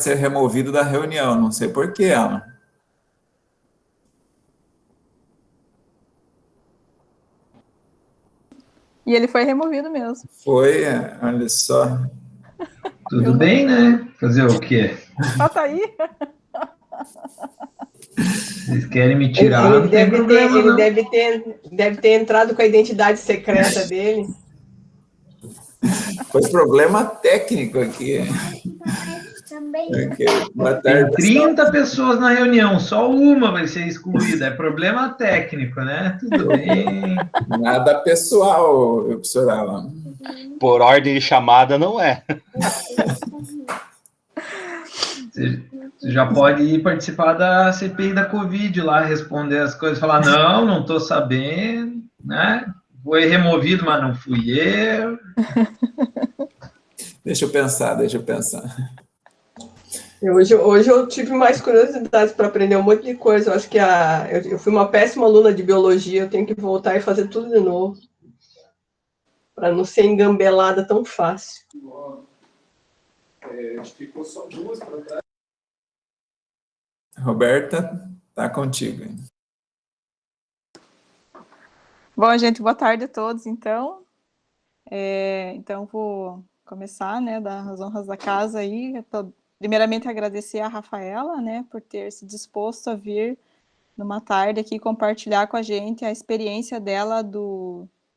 ser removido da reunião, não sei por quê, Alan. E ele foi removido mesmo. Foi, olha só. Tudo bem, né? Fazer o quê? Ah, tá aí. Vocês querem me Ele, tirar, ele não tem deve ter, problema, ele não. deve ter entrado com a identidade secreta dele. Foi problema técnico aqui. Boa Tem tarde, pessoal. 30 pessoas na reunião, só uma vai ser excluída. É problema técnico, né? Tudo bem. Nada pessoal, professor Alan. Por ordem de chamada, não é. Você já pode ir participar da CPI da Covid lá, responder as coisas, falar, não estou sabendo, né? Foi removido, mas não fui eu. Deixa eu pensar. Hoje eu tive mais curiosidades para aprender um monte de coisa. Eu acho que eu fui uma péssima aluna de biologia, eu tenho que voltar e fazer tudo de novo. Para não ser engambelada tão fácil. Ficou só duas para trás. Roberta, tá contigo. Bom, gente, boa tarde a todos, então. Então, vou começar, né, dar as honras da casa aí. Primeiramente, agradecer a Rafaela, né, por ter se disposto a vir numa tarde aqui compartilhar com a gente a experiência dela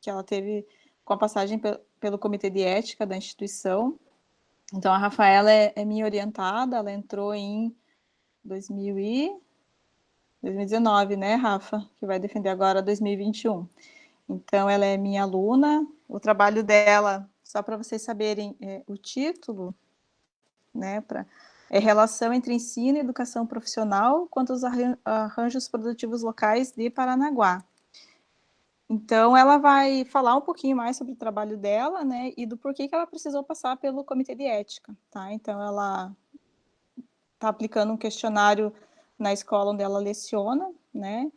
que ela teve com a passagem pelo Comitê de Ética da instituição. Então, a Rafaela é minha orientada, ela entrou em 2019, né, Rafa? Que vai defender agora 2021. Então, ela é minha aluna. O trabalho dela, só para vocês saberem o título, né, é Relação entre Ensino e Educação Profissional quanto aos arranjos produtivos locais de Paranaguá. Então, ela vai falar um pouquinho mais sobre o trabalho dela, né, e do porquê que ela precisou passar pelo Comitê de Ética, tá? Então, ela está aplicando um questionário na escola onde ela leciona, né,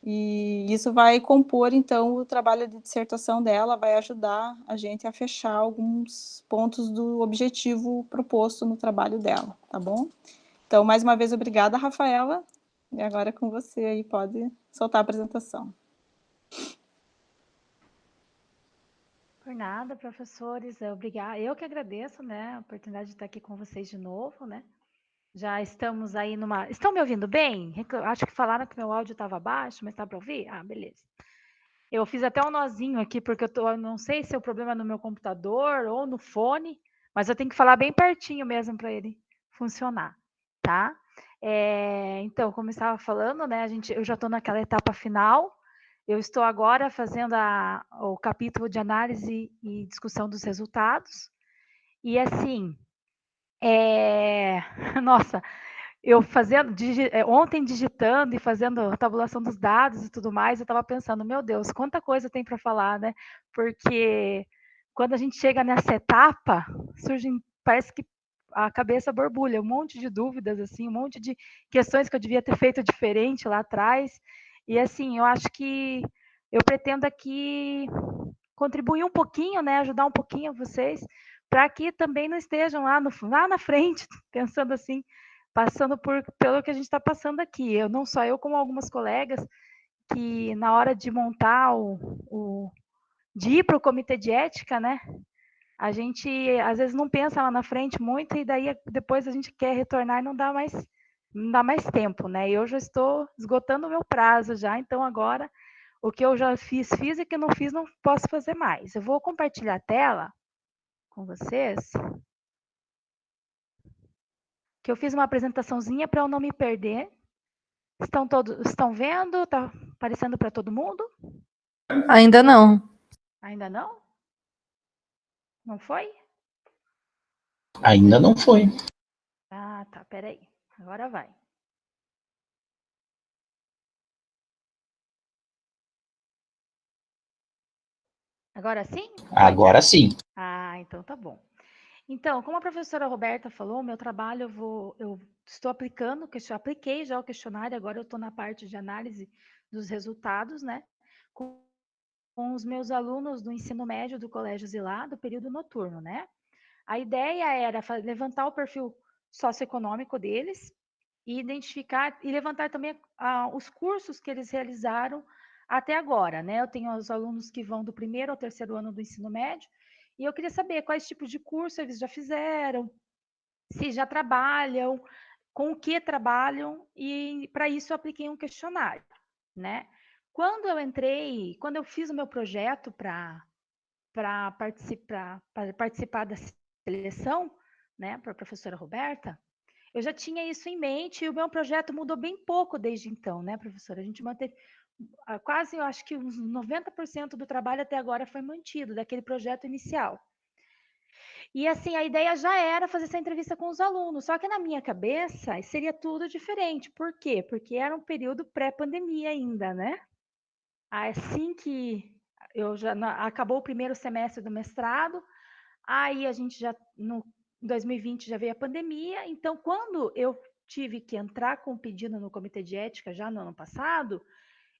e isso vai compor, então, o trabalho de dissertação dela, vai ajudar a gente a fechar alguns pontos do objetivo proposto no trabalho dela, tá bom? Então, mais uma vez, obrigada, Rafaela, e agora com você aí, pode soltar a apresentação. Por nada, professores, obrigada. Eu que agradeço, né, a oportunidade de estar aqui com vocês de novo, né? Já estamos aí numa... Estão me ouvindo bem? Acho que falaram que meu áudio estava baixo, mas está para ouvir? Ah, beleza. Eu fiz até um nozinho aqui, porque eu não sei se é o problema no meu computador ou no fone, mas eu tenho que falar bem pertinho mesmo para ele funcionar, tá? Então, como eu estava falando, né, eu já estou naquela etapa final. Eu estou agora fazendo o capítulo de análise e discussão dos resultados. E assim, nossa, eu ontem digitando e fazendo a tabulação dos dados e tudo mais, eu estava pensando, meu Deus, quanta coisa tem para falar, né? Porque quando a gente chega nessa etapa, parece que a cabeça borbulha, um monte de dúvidas, assim, um monte de questões que eu devia ter feito diferente lá atrás. E assim, eu acho que eu pretendo aqui contribuir um pouquinho, né, ajudar um pouquinho vocês, para que também não estejam lá na frente, pensando assim, passando pelo que a gente está passando aqui. Não só eu, como algumas colegas, que na hora de montar de ir para o comitê de ética, né, a gente às vezes não pensa lá na frente muito e daí depois a gente quer retornar e não dá mais tempo, né? Eu já estou esgotando o meu prazo já, então agora o que eu já fiz e o que eu não fiz não posso fazer mais. Eu vou compartilhar a tela com vocês, que eu fiz uma apresentaçãozinha para eu não me perder. Estão vendo? Tá aparecendo para todo mundo? Ainda não. Ainda não? Não foi? Ainda não foi. Ah, tá, peraí. Agora vai. Agora sim? Agora sim. Ah, então tá bom. Então, como a professora Roberta falou, meu trabalho eu estou apliquei já o questionário, agora eu estou na parte de análise dos resultados, né? Com os meus alunos do ensino médio do Colégio Zilá, do período noturno, né? A ideia era levantar o perfil socioeconômico deles e identificar e levantar também os cursos que eles realizaram até agora, né? Eu tenho os alunos que vão do 1º ao 3º ano do ensino médio e eu queria saber quais tipos de curso eles já fizeram, se já trabalham, com o que trabalham, e para isso eu apliquei um questionário, né? Quando eu fiz o meu projeto para participar da seleção, né, para a professora Roberta, eu já tinha isso em mente e o meu projeto mudou bem pouco desde então, né, professora? A gente manteve quase, eu acho que uns 90% do trabalho até agora foi mantido, daquele projeto inicial. E assim, a ideia já era fazer essa entrevista com os alunos, só que na minha cabeça seria tudo diferente. Por quê? Porque era um período pré-pandemia ainda, né? Assim que acabou o 1º semestre do mestrado, aí a gente já, no 2020, já veio a pandemia, então quando eu tive que entrar com o pedido no Comitê de Ética, já no ano passado,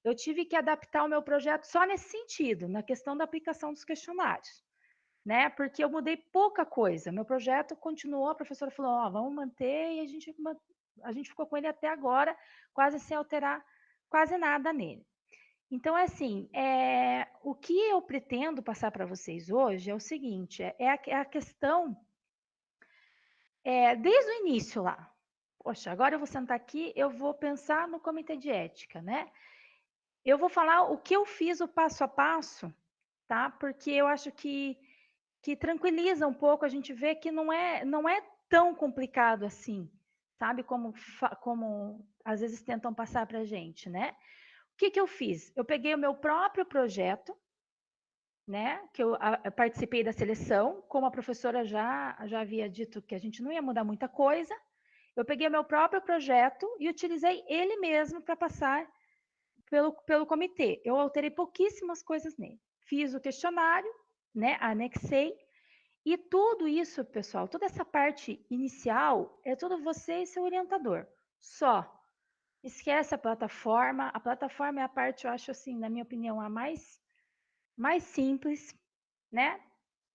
eu tive que adaptar o meu projeto só nesse sentido, na questão da aplicação dos questionários, né? Porque eu mudei pouca coisa. Meu projeto continuou, a professora falou, ó, vamos manter, e a gente ficou com ele até agora, quase sem alterar quase nada nele. Então, assim, o que eu pretendo passar para vocês hoje é o seguinte, é a questão, desde o início lá. Poxa, agora eu vou sentar aqui, eu vou pensar no Comitê de Ética, né? Eu vou falar o que eu fiz, o passo a passo, tá? Porque eu acho que tranquiliza um pouco a gente ver que não é tão complicado assim, sabe? Como às vezes tentam passar para a gente, né? O que eu fiz? Eu peguei o meu próprio projeto, né? Que eu participei da seleção, como a professora já havia dito que a gente não ia mudar muita coisa. Eu peguei o meu próprio projeto e utilizei ele mesmo para passar pelo comitê. Eu alterei pouquíssimas coisas nele. Fiz o questionário, né? Anexei. E tudo isso, pessoal, toda essa parte inicial é tudo você e seu orientador. Só. Esquece a plataforma. A plataforma é a parte, eu acho assim, na minha opinião, a mais simples, né?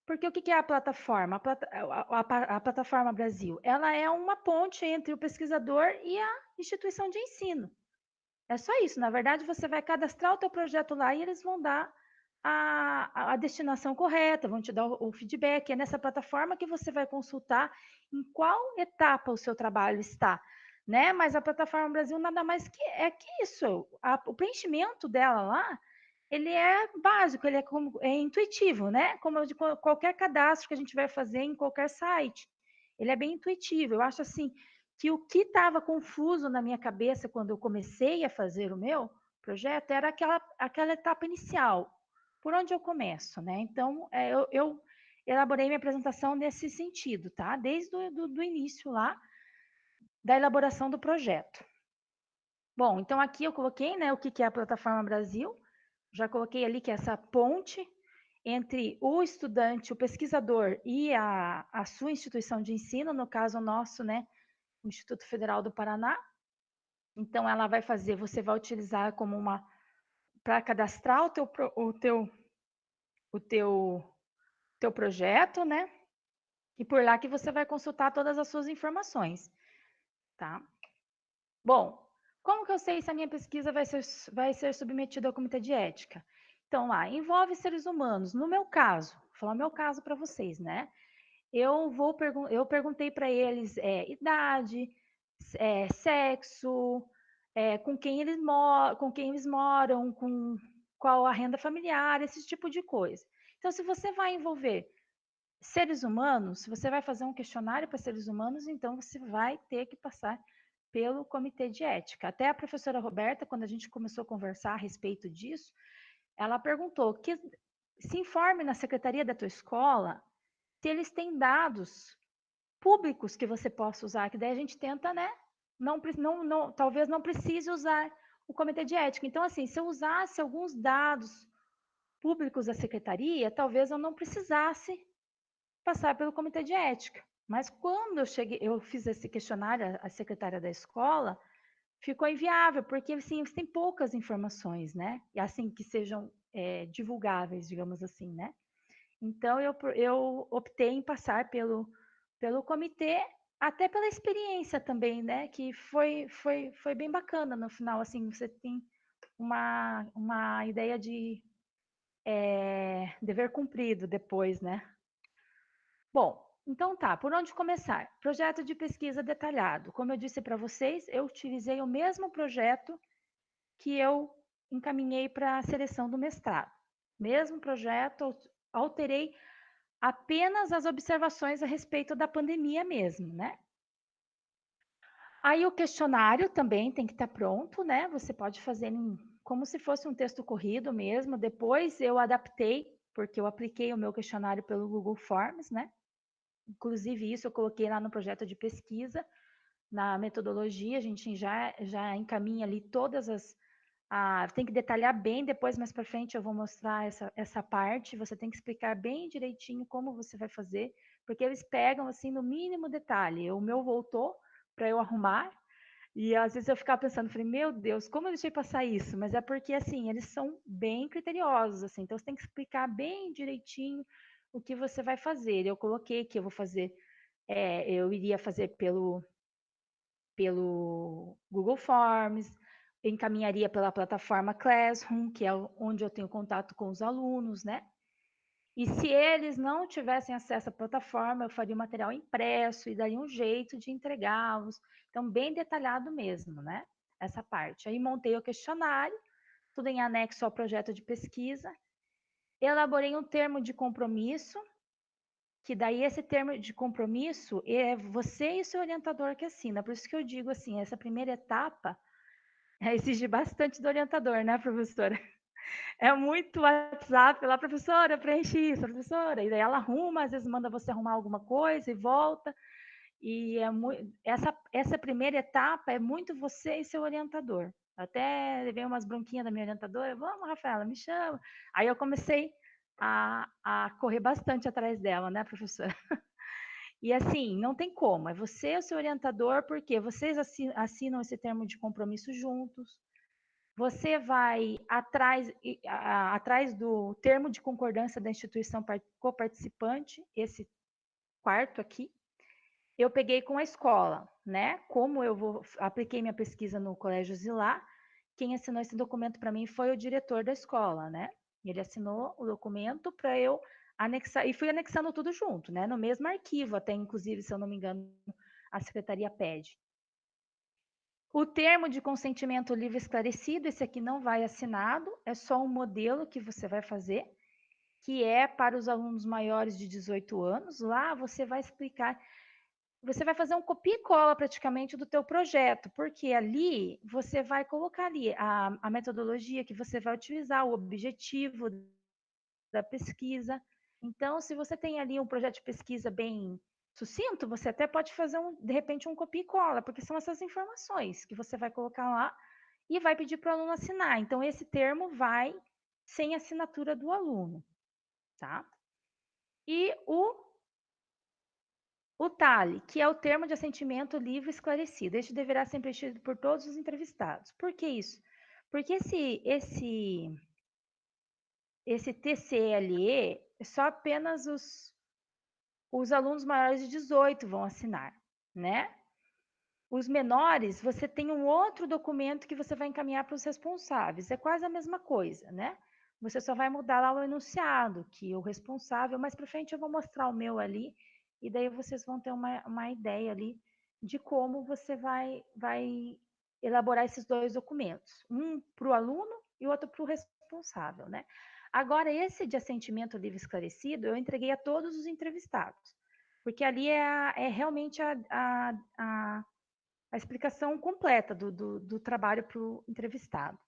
Porque o que é a plataforma? A plataforma Brasil, ela é uma ponte entre o pesquisador e a instituição de ensino. É só isso. Na verdade, você vai cadastrar o teu projeto lá e eles vão dar a destinação correta, vão te dar o feedback. É nessa plataforma que você vai consultar em qual etapa o seu trabalho está, né? Mas a plataforma Brasil nada mais que isso. O preenchimento dela lá, ele é básico, ele é intuitivo, né? Como de qualquer cadastro que a gente vai fazer em qualquer site. Ele é bem intuitivo. Eu acho assim que o que estava confuso na minha cabeça quando eu comecei a fazer o meu projeto era aquela etapa inicial. Por onde eu começo, né? Então, eu elaborei minha apresentação nesse sentido, tá? Desde do início lá, da elaboração do projeto. Bom, então aqui eu coloquei, né, o que é a Plataforma Brasil. Já coloquei ali que é essa ponte entre o estudante, o pesquisador e a sua instituição de ensino, no caso nosso, né, o Instituto Federal do Paraná. Então, ela vai fazer, você vai utilizar como para cadastrar o teu projeto, né? E por lá que você vai consultar todas as suas informações, tá? Bom, como que eu sei se a minha pesquisa vai ser submetida ao comitê de ética? Então, lá, envolve seres humanos. No meu caso, vou falar o meu caso para vocês, né? Eu perguntei para eles idade, sexo, com quem eles moram, com qual a renda familiar, esse tipo de coisa. Então, se você vai envolver seres humanos, se você vai fazer um questionário para seres humanos, então você vai ter que passar pelo comitê de ética. Até a professora Roberta, quando a gente começou a conversar a respeito disso, ela perguntou que se informe na secretaria da tua escola se eles têm dados públicos que você possa usar, que daí a gente tenta, né? Talvez não precise usar o comitê de ética. Então, assim, se eu usasse alguns dados públicos da secretaria, talvez eu não precisasse passar pelo comitê de ética. Mas quando eu fiz esse questionário à secretária da escola, ficou inviável, porque assim, eles têm poucas informações, né? E assim, que sejam divulgáveis, digamos assim, né? Então, eu optei em passar pelo comitê Até pela experiência também, né? Que foi bem bacana no final, assim, você tem uma ideia de dever cumprido depois, né? Bom, então tá, por onde começar? Projeto de pesquisa detalhado. Como eu disse para vocês, eu utilizei o mesmo projeto que eu encaminhei para a seleção do mestrado. Mesmo projeto, alterei apenas as observações a respeito da pandemia mesmo, né? Aí o questionário também tem que estar pronto, né? Você pode fazer como se fosse um texto corrido mesmo. Depois eu adaptei, porque eu apliquei o meu questionário pelo Google Forms, né? Inclusive isso eu coloquei lá no projeto de pesquisa, na metodologia, a gente já encaminha ali todas as... tem que detalhar bem, depois mais para frente eu vou mostrar essa parte, você tem que explicar bem direitinho como você vai fazer, porque eles pegam assim no mínimo detalhe. O meu voltou para eu arrumar, e às vezes eu ficava pensando, falei, meu Deus, como eu deixei passar isso? Mas é porque, assim, eles são bem criteriosos, assim, então você tem que explicar bem direitinho o que você vai fazer. Eu coloquei que eu vou fazer, eu iria fazer pelo Google Forms, encaminharia pela plataforma Classroom, que é onde eu tenho contato com os alunos, né? E se eles não tivessem acesso à plataforma, eu faria o material impresso e daria um jeito de entregá-los. Então, bem detalhado mesmo, né? Essa parte. Aí montei o questionário, tudo em anexo ao projeto de pesquisa. Elaborei um termo de compromisso, que daí esse termo de compromisso é você e o seu orientador que assina. Por isso que eu digo assim, essa primeira etapa exige bastante do orientador, né, professora? É muito WhatsApp lá, professora, preenche isso, professora. E daí ela arruma, às vezes manda você arrumar alguma coisa e volta. E essa primeira etapa é muito você e seu orientador. Até levei umas bronquinhas da minha orientadora, vamos, Rafaela, me chama. Aí eu comecei a correr bastante atrás dela, né, professora? E assim, não tem como, é você e o seu orientador, porque vocês assinam esse termo de compromisso juntos, você vai atrás do termo de concordância da instituição coparticipante, esse quarto aqui, eu peguei com a escola, né? Como eu apliquei minha pesquisa no Colégio Zilá, quem assinou esse documento para mim foi o diretor da escola, né? Ele assinou o documento para eu anexar, e fui anexando tudo junto, né? No mesmo arquivo, até inclusive, se eu não me engano, a secretaria pede. O termo de consentimento livre esclarecido, esse aqui não vai assinado, é só um modelo que você vai fazer, que é para os alunos maiores de 18 anos. Lá você vai explicar, você vai fazer um copia e cola praticamente do teu projeto, porque ali você vai colocar ali a metodologia que você vai utilizar, o objetivo da pesquisa. Então, se você tem ali um projeto de pesquisa bem sucinto, você até pode fazer, de repente, um copia e cola, porque são essas informações que você vai colocar lá e vai pedir para o aluno assinar. Então, esse termo vai sem assinatura do aluno, tá? E o TALE, que é o termo de assentimento livre esclarecido. Este deverá ser preenchido por todos os entrevistados. Por que isso? Porque esse TCLE, só apenas os alunos maiores de 18 vão assinar, né? Os menores, você tem um outro documento que você vai encaminhar para os responsáveis. É quase a mesma coisa, né? Você só vai mudar lá o enunciado, que o responsável, mais para frente eu vou mostrar o meu ali, e daí vocês vão ter uma ideia ali de como você vai elaborar esses dois documentos. Um para o aluno e outro para o responsável, né? Agora, esse de assentimento livre esclarecido, eu entreguei a todos os entrevistados, porque ali é realmente a explicação completa do trabalho para o entrevistado.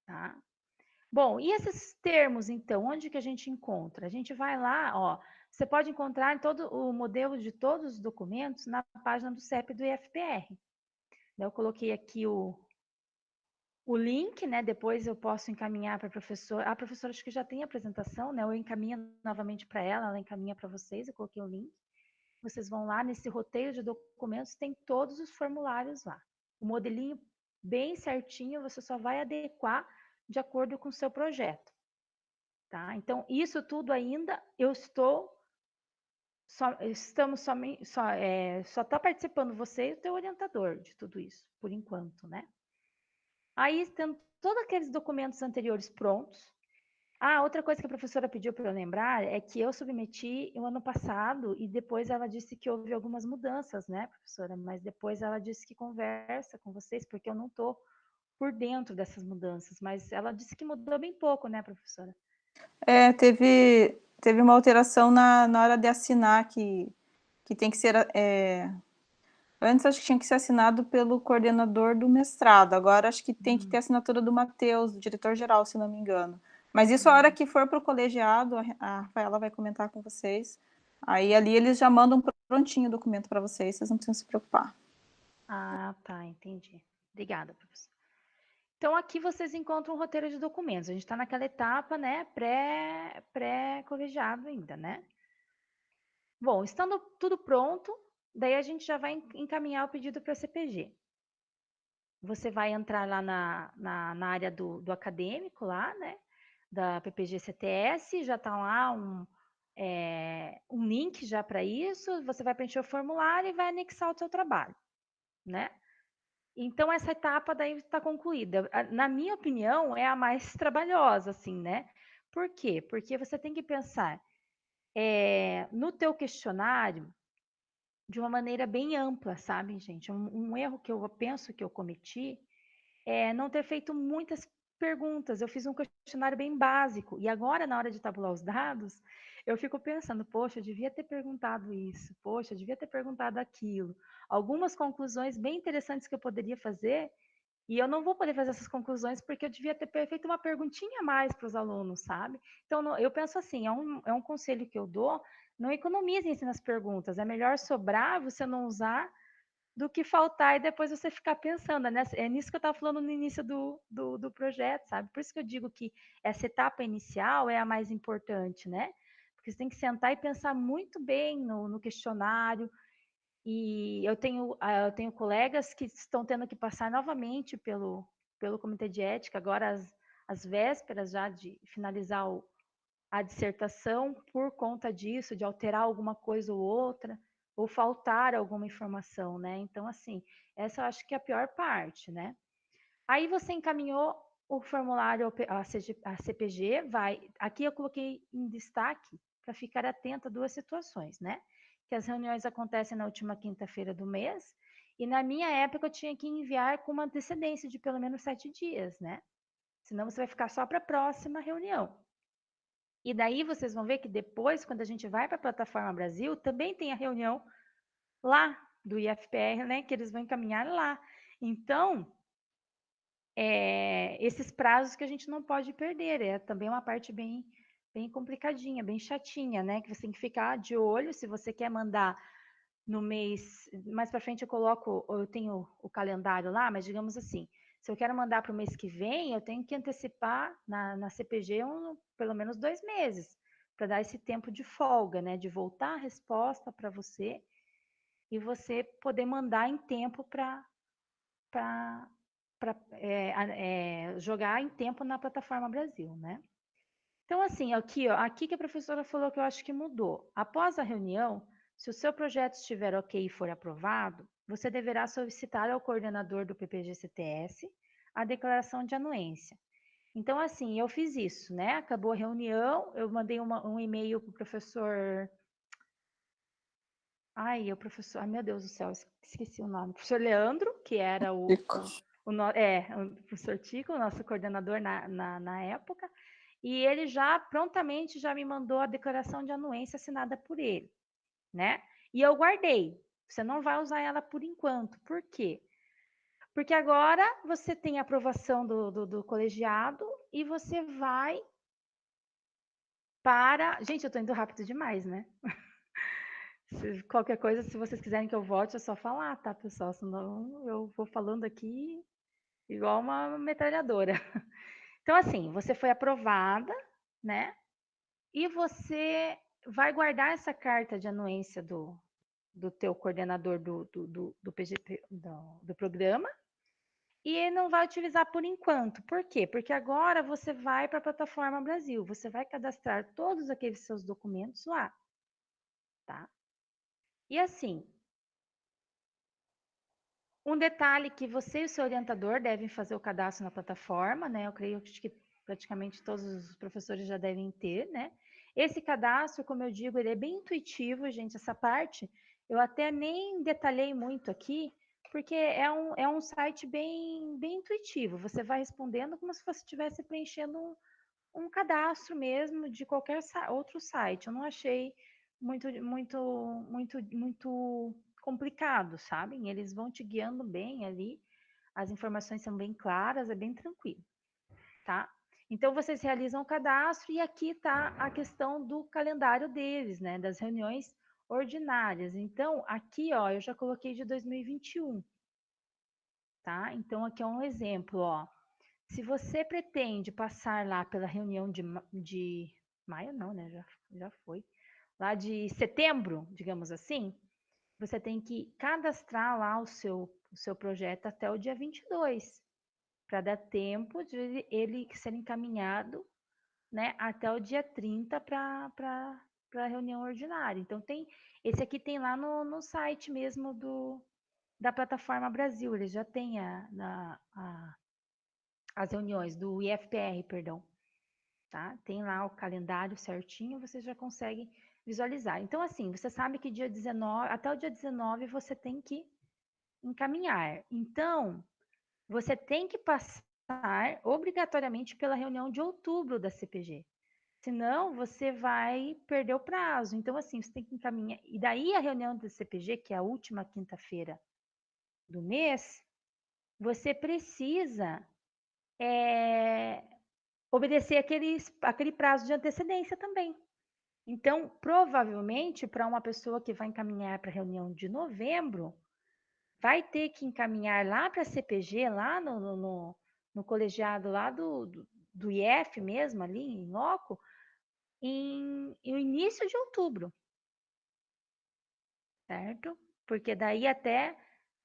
Tá? Bom, e esses termos, então, onde que a gente encontra? A gente vai lá, ó, você pode encontrar todo o modelo de todos os documentos na página do CEP do IFPR. Eu coloquei aqui o link, né? Depois eu posso encaminhar para a professora. A professora acho que já tem a apresentação, né? Eu encaminho novamente para ela encaminha para vocês, eu coloquei o link. Vocês vão lá nesse roteiro de documentos, tem todos os formulários lá. O modelinho bem certinho, você só vai adequar de acordo com o seu projeto. Tá? Então, isso tudo ainda eu estou estamos só está participando você e o teu orientador de tudo isso, por enquanto, né? Aí, tendo todos aqueles documentos anteriores prontos. Outra coisa que a professora pediu para eu lembrar é que eu submeti o ano passado e depois ela disse que houve algumas mudanças, né, professora? Mas depois ela disse que conversa com vocês, porque eu não estou por dentro dessas mudanças, mas ela disse que mudou bem pouco, né, professora? Teve uma alteração na hora de assinar, que tem que ser... antes acho que tinha que ser assinado pelo coordenador do mestrado, agora acho que tem que ter a assinatura do Matheus, do diretor-geral, se não me engano. Mas isso a hora que for para o colegiado, a Rafaela vai comentar com vocês. Aí ali eles já mandam prontinho o documento para vocês, vocês não precisam se preocupar. Tá, entendi. Obrigada, professora. Então, aqui vocês encontram um roteiro de documentos. A gente está naquela etapa, né, pré-colegiado ainda, né? Bom, estando tudo pronto, daí a gente já vai encaminhar o pedido para a CPG. Você vai entrar lá na área do acadêmico, lá, né? Da PPG-CTS, já está lá um link já para isso, você vai preencher o formulário e vai anexar o seu trabalho, né? Então, essa etapa daí está concluída. Na minha opinião, é a mais trabalhosa, assim, né? Por quê? Porque você tem que pensar no teu questionário de uma maneira bem ampla, sabe, gente? Um erro que eu penso que eu cometi é não ter feito muitas perguntas. Eu fiz um questionário bem básico. E agora, na hora de tabular os dados, eu fico pensando, poxa, eu devia ter perguntado isso, poxa, eu devia ter perguntado aquilo. Algumas conclusões bem interessantes que eu poderia fazer, e eu não vou poder fazer essas conclusões porque eu devia ter feito uma perguntinha a mais para os alunos, sabe? Então, eu penso assim, é um conselho que eu dou, não economizem nas perguntas. É melhor sobrar, você não usar, do que faltar e depois você ficar pensando, né? É nisso que eu estava falando no início do projeto, sabe? Por isso que eu digo que essa etapa inicial é a mais importante, né? Porque você tem que sentar e pensar muito bem no questionário. E eu tenho colegas que estão tendo que passar novamente pelo comitê de ética, agora às vésperas já de finalizar a dissertação, por conta disso, de alterar alguma coisa ou outra, ou faltar alguma informação, né? Então, assim, essa eu acho que é a pior parte, né? Aí você encaminhou o formulário, a CPG, aqui eu coloquei em destaque para ficar atento a duas situações, né? Que as reuniões acontecem na última quinta-feira do mês, e na minha época eu tinha que enviar com uma antecedência de pelo menos 7 dias, né? Senão você vai ficar só para a próxima reunião. E daí vocês vão ver que depois, quando a gente vai para a Plataforma Brasil, também tem a reunião lá do IFPR, né? Que eles vão encaminhar lá. Então, esses prazos que a gente não pode perder. É também uma parte bem complicadinha, bem chatinha, né? Que você tem que ficar de olho se você quer mandar no mês. Mais para frente eu tenho o calendário lá, mas digamos assim, se eu quero mandar para o mês que vem, eu tenho que antecipar na CPG pelo menos 2 meses, para dar esse tempo de folga, né? De voltar a resposta para você e você poder mandar em tempo para jogar em tempo na Plataforma Brasil, né? Então, assim, aqui que a professora falou que eu acho que mudou. Após a reunião, se o seu projeto estiver ok e for aprovado, você deverá solicitar ao coordenador do PPG-CTS a declaração de anuência. Então, assim, eu fiz isso, né? Acabou a reunião, eu mandei um e-mail para o professor... o professor... Ai, meu Deus do céu, esqueci o nome. O professor Leandro, que era o professor Tico, o nosso coordenador na época, e ele prontamente já me mandou a declaração de anuência assinada por ele, né? E eu guardei. Você não vai usar ela por enquanto. Por quê? Porque agora você tem a aprovação do colegiado e você vai para... Gente, eu estou indo rápido demais, né? Qualquer coisa, se vocês quiserem que eu volte, é só falar, tá, pessoal? Senão eu vou falando aqui igual uma metralhadora. Então, assim, você foi aprovada, né? E você vai guardar essa carta de anuência do teu coordenador do PGP, do programa, e não vai utilizar por enquanto. Por quê? Porque agora você vai para a Plataforma Brasil, você vai cadastrar todos aqueles seus documentos lá, tá? E assim, um detalhe que você e o seu orientador devem fazer o cadastro na plataforma, né? Eu creio que praticamente todos os professores já devem ter, né? Esse cadastro, como eu digo, ele é bem intuitivo, gente. Essa parte eu até nem detalhei muito aqui, porque é um site bem intuitivo. Você vai respondendo como se você estivesse preenchendo um cadastro mesmo de qualquer outro site. Eu não achei muito complicado, sabem? Eles vão te guiando bem ali, as informações são bem claras, é bem tranquilo, tá? Então, vocês realizam o cadastro e aqui está a questão do calendário deles, né? Das reuniões ordinárias. Então, aqui, ó, eu já coloquei de 2021, tá? Então, aqui é um exemplo, ó. Se você pretende passar lá pela reunião de maio, não, né? Já foi. Lá de setembro, digamos assim, você tem que cadastrar lá o seu projeto até o dia 22, para dar tempo de ele ser encaminhado, né, até o dia 30 para a reunião ordinária. Então, esse aqui tem lá no site mesmo da plataforma Brasil, eles já têm as reuniões do IFPR, perdão, tá? Tem lá o calendário certinho, você já consegue visualizar. Então, assim, você sabe que dia 19, até o dia 19 você tem que encaminhar. Então, você tem que passar obrigatoriamente pela reunião de outubro da CPG. Senão, você vai perder o prazo. Então, assim, você tem que encaminhar. E daí, a reunião da CPG, que é a última quinta-feira do mês, você precisa obedecer aquele prazo de antecedência também. Então, provavelmente, para uma pessoa que vai encaminhar para a reunião de novembro, vai ter que encaminhar lá para a CPG, lá no colegiado lá do IF mesmo, ali em loco, em início de outubro, certo? Porque daí até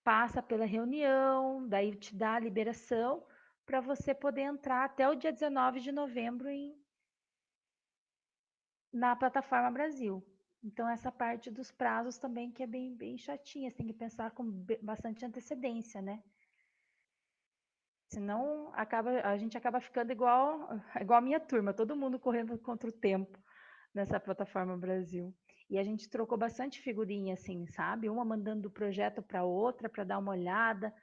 passa pela reunião, daí te dá a liberação para você poder entrar até o dia 19 de novembro na plataforma Brasil. Então, essa parte dos prazos também que é bem chatinha, você tem que pensar com bastante antecedência, né? Senão, a gente acaba ficando igual a minha turma, todo mundo correndo contra o tempo nessa plataforma Brasil. E a gente trocou bastante figurinha, assim, sabe? Uma mandando o projeto para outra, para dar uma olhada.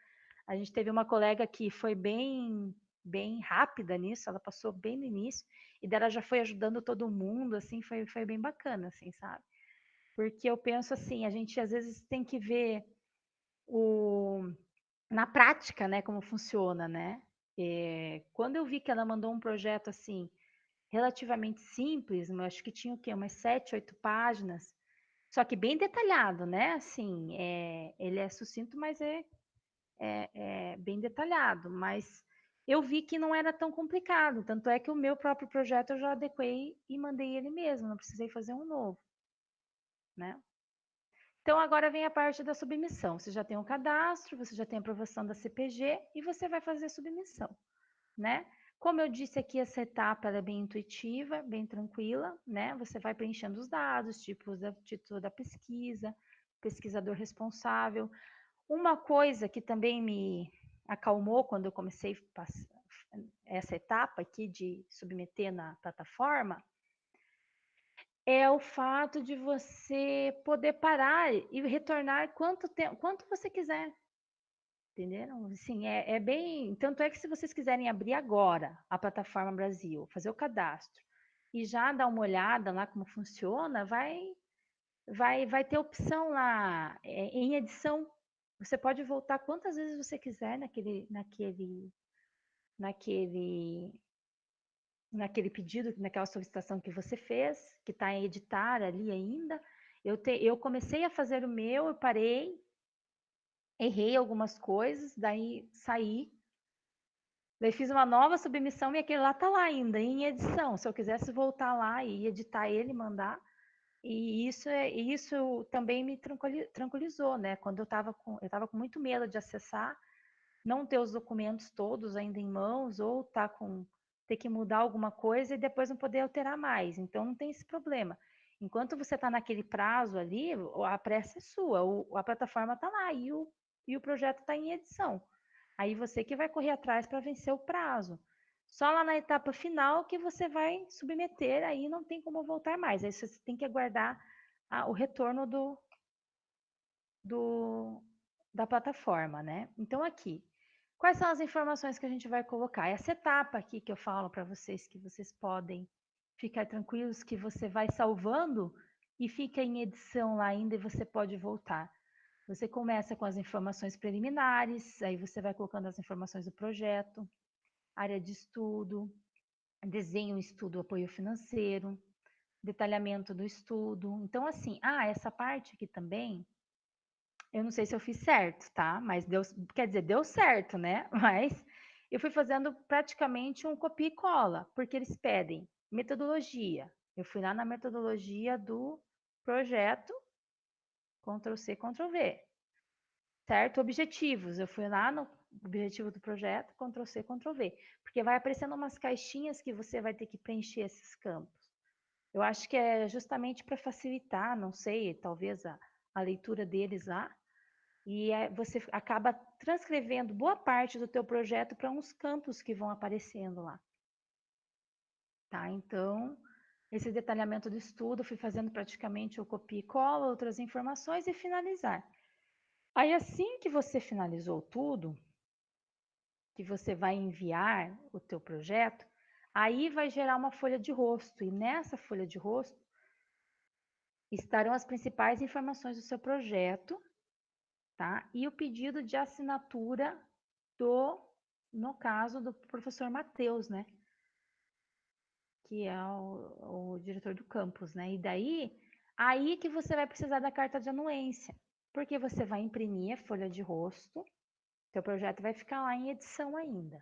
A gente teve uma colega que foi bem rápida nisso, ela passou bem no início, e dela já foi ajudando todo mundo, assim, foi bem bacana, assim, sabe? Porque eu penso assim, a gente às vezes tem que ver na prática, né, como funciona, né? Quando eu vi que ela mandou um projeto assim, relativamente simples, eu acho que tinha o quê? Umas 7, 8 páginas, só que bem detalhado, né? Assim, ele é sucinto, mas é bem detalhado, mas eu vi que não era tão complicado, tanto é que o meu próprio projeto eu já adequei e mandei ele mesmo, não precisei fazer um novo, né? Então, agora vem a parte da submissão. Você já tem um cadastro, você já tem a aprovação da CPG e você vai fazer a submissão, né? Como eu disse aqui, essa etapa ela é bem intuitiva, bem tranquila, né? Você vai preenchendo os dados, título da pesquisa, pesquisador responsável. Uma coisa que também me acalmou quando eu comecei essa etapa aqui de submeter na plataforma é o fato de você poder parar e retornar quanto você quiser. Entenderam? Assim, é bem. Tanto é que se vocês quiserem abrir agora a plataforma Brasil, fazer o cadastro e já dar uma olhada lá como funciona, vai ter opção lá em edição. Você pode voltar quantas vezes você quiser naquele pedido, naquela solicitação que você fez, que está em editar ali ainda. Eu comecei a fazer o meu, eu parei, errei algumas coisas, daí saí, daí fiz uma nova submissão e aquele lá está lá ainda, em edição. Se eu quisesse voltar lá e editar ele, mandar, e isso também me tranquilizou, né? Quando eu estava com muito medo de acessar, não ter os documentos todos ainda em mãos, ou ter que mudar alguma coisa e depois não poder alterar mais. Então, não tem esse problema. Enquanto você está naquele prazo ali, a pressa é sua, a plataforma está lá e o projeto está em edição. Aí você que vai correr atrás para vencer o prazo. Só lá na etapa final que você vai submeter, aí não tem como voltar mais. Aí você tem que aguardar o retorno da plataforma, né? Então, aqui, quais são as informações que a gente vai colocar? Essa etapa aqui que eu falo para vocês, que vocês podem ficar tranquilos, que você vai salvando e fica em edição lá ainda e você pode voltar. Você começa com as informações preliminares, aí você vai colocando as informações do projeto, área de estudo, desenho, estudo, apoio financeiro, detalhamento do estudo. Então, assim, essa parte aqui também, eu não sei se eu fiz certo, tá? Mas deu, quer dizer, deu certo, né? Mas eu fui fazendo praticamente um copia e cola, porque eles pedem metodologia. Eu fui lá na metodologia do projeto, Ctrl C, Ctrl V. Certo? Objetivos. Eu fui lá no objetivo do projeto, Ctrl C, Ctrl V. Porque vai aparecendo umas caixinhas que você vai ter que preencher esses campos. Eu acho que é justamente para facilitar, não sei, talvez a leitura deles lá. E você acaba transcrevendo boa parte do teu projeto para uns campos que vão aparecendo lá. Tá? Então, esse detalhamento do estudo, fui fazendo praticamente o copia e cola, outras informações e finalizar. Aí, assim que você finalizou tudo, que você vai enviar o teu projeto, aí vai gerar uma folha de rosto. E nessa folha de rosto estarão as principais informações do seu projeto, tá? E o pedido de assinatura no caso, do professor Matheus, né? Que é o diretor do campus, né? E daí, aí que você vai precisar da carta de anuência. Porque você vai imprimir a folha de rosto, teu projeto vai ficar lá em edição ainda,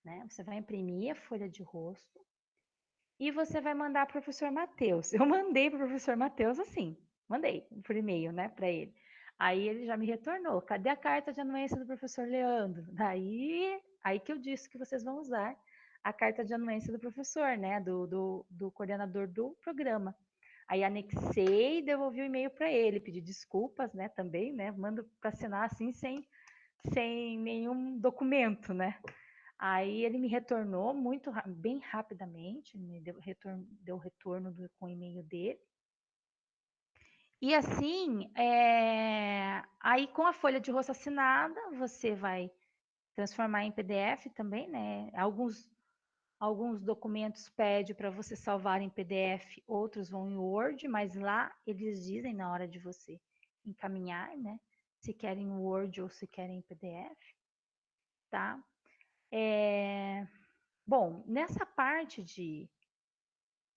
né? Você vai imprimir a folha de rosto e você vai mandar para o professor Matheus. Eu mandei para o professor Matheus assim, mandei por e-mail, né, para ele. Aí ele já me retornou. Cadê a carta de anuência do professor Leandro? Aí que eu disse que vocês vão usar a carta de anuência do professor, né, do coordenador do programa. Aí anexei e devolvi o e-mail para ele, pedi desculpas, né, também, né, mando para assinar assim sem nenhum documento, né. Aí ele me retornou bem rapidamente, me deu retorno com o e-mail dele. E assim, aí com a folha de rosto assinada, você vai transformar em PDF também, né? Alguns documentos pede para você salvar em PDF, outros vão em Word, mas lá eles dizem na hora de você encaminhar, né? Se querem Word ou se querem PDF, tá? Bom, nessa parte de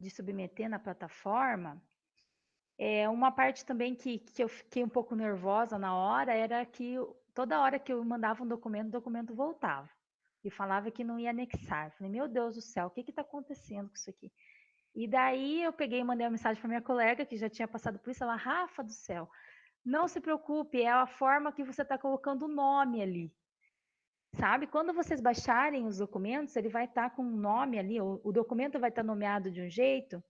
submeter na plataforma, uma parte também que eu fiquei um pouco nervosa na hora era que toda hora que eu mandava um documento, o documento voltava. E falava que não ia anexar. Falei, meu Deus do céu, o que está acontecendo com isso aqui? E daí eu peguei e mandei uma mensagem para minha colega, que já tinha passado por isso, ela, Rafa do céu, não se preocupe, é a forma que você está colocando o nome ali. Sabe? Quando vocês baixarem os documentos, ele vai estar com um nome ali, o documento vai estar nomeado de um jeito,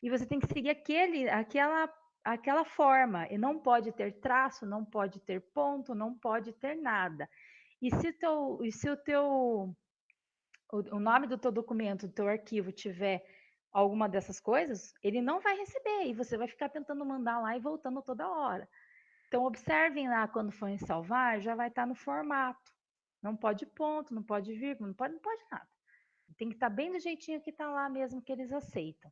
e você tem que seguir aquela forma. E não pode ter traço, não pode ter ponto, não pode ter nada. E se o nome do teu documento, do teu arquivo tiver alguma dessas coisas, ele não vai receber, e você vai ficar tentando mandar lá e voltando toda hora. Então, observem lá quando forem salvar, já vai estar no formato. Não pode ponto, não pode vírgula, não pode nada. Tem que estar bem do jeitinho que está lá mesmo que eles aceitam,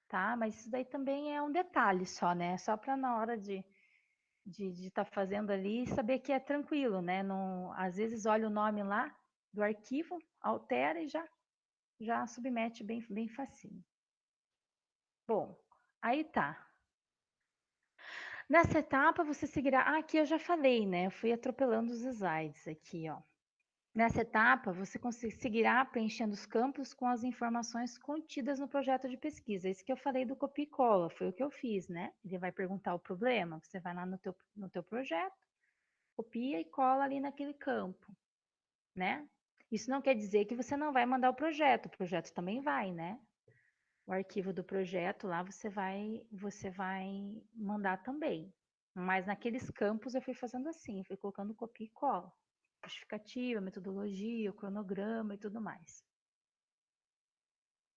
tá? Mas isso daí também é um detalhe só, né? Só para na hora de estar fazendo ali saber que é tranquilo, né? Não, às vezes olha o nome lá do arquivo, altera e já submete bem facinho. Bom, aí tá. Nessa etapa você seguirá. Aqui eu já falei, né? Eu fui atropelando os slides aqui, ó. Nessa etapa, você seguirá preenchendo os campos com as informações contidas no projeto de pesquisa. Isso que eu falei do copia e cola, foi o que eu fiz, né? Ele vai perguntar o problema, você vai lá no teu projeto, copia e cola ali naquele campo, né? Isso não quer dizer que você não vai mandar o projeto também vai, né? o arquivo do projeto lá você vai mandar também. Mas naqueles campos eu fui fazendo assim, fui colocando copia e cola. Justificativa, metodologia, o cronograma e tudo mais.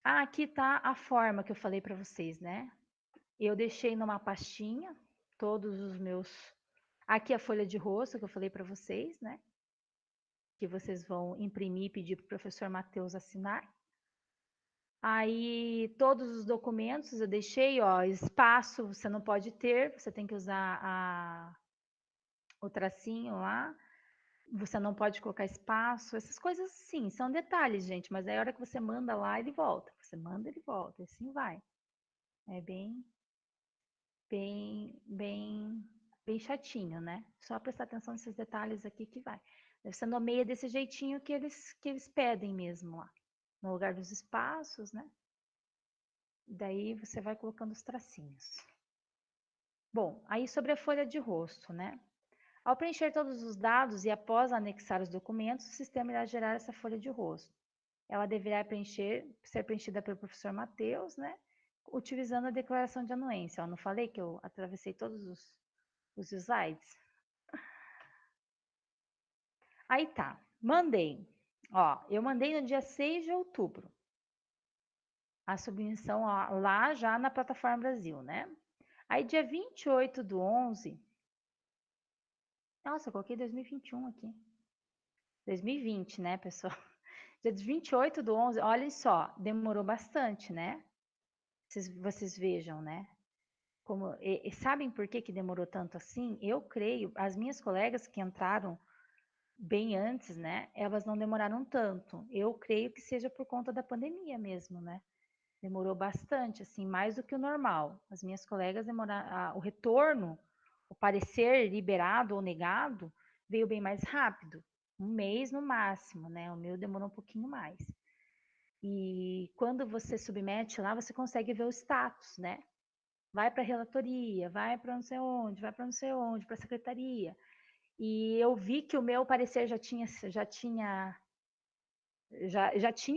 Ah, aqui está a forma que eu falei para vocês, né? Eu deixei numa pastinha todos os meus... Aqui a folha de rosto que eu falei para vocês, né? Que vocês vão imprimir e pedir para o professor Matheus assinar. Aí, todos os documentos eu deixei, ó, espaço você não pode ter, você tem que usar o tracinho lá, você não pode colocar espaço, essas coisas sim, são detalhes, gente, mas aí a hora que você manda lá, ele volta, você manda, ele volta, e assim vai. É bem chatinho, né? Só prestar atenção nesses detalhes aqui que vai. Você nomeia desse jeitinho que eles pedem mesmo lá, no lugar dos espaços, né? Daí você vai colocando os tracinhos. Bom, aí sobre a folha de rosto, né? Ao preencher todos os dados e após anexar os documentos, o sistema irá gerar essa folha de rosto. Ela deverá ser preenchida pelo professor Matheus, né? Utilizando a declaração de anuência. Eu não falei que eu atravessei todos os slides? Aí tá, mandei. Ó, eu mandei no dia 6 de outubro. A submissão lá já na plataforma Brasil, né? Aí dia 28/11... Nossa, eu coloquei 2021 aqui. 2020, né, pessoal? Dia 28/11, olhem só, demorou bastante, né? Vocês vejam, né? E sabem por que demorou tanto assim? Eu creio, as minhas colegas que entraram bem antes, né? Elas não demoraram tanto. Eu creio que seja por conta da pandemia mesmo, né? Demorou bastante, assim, mais do que o normal. As minhas colegas demoraram, o retorno, o parecer liberado ou negado, veio bem mais rápido. 1 mês no máximo, né? O meu demorou um pouquinho mais. E quando você submete lá, você consegue ver o status, né? Vai para a relatoria, vai para não sei onde, vai para não sei onde, para a secretaria. E eu vi que o meu parecer já tinha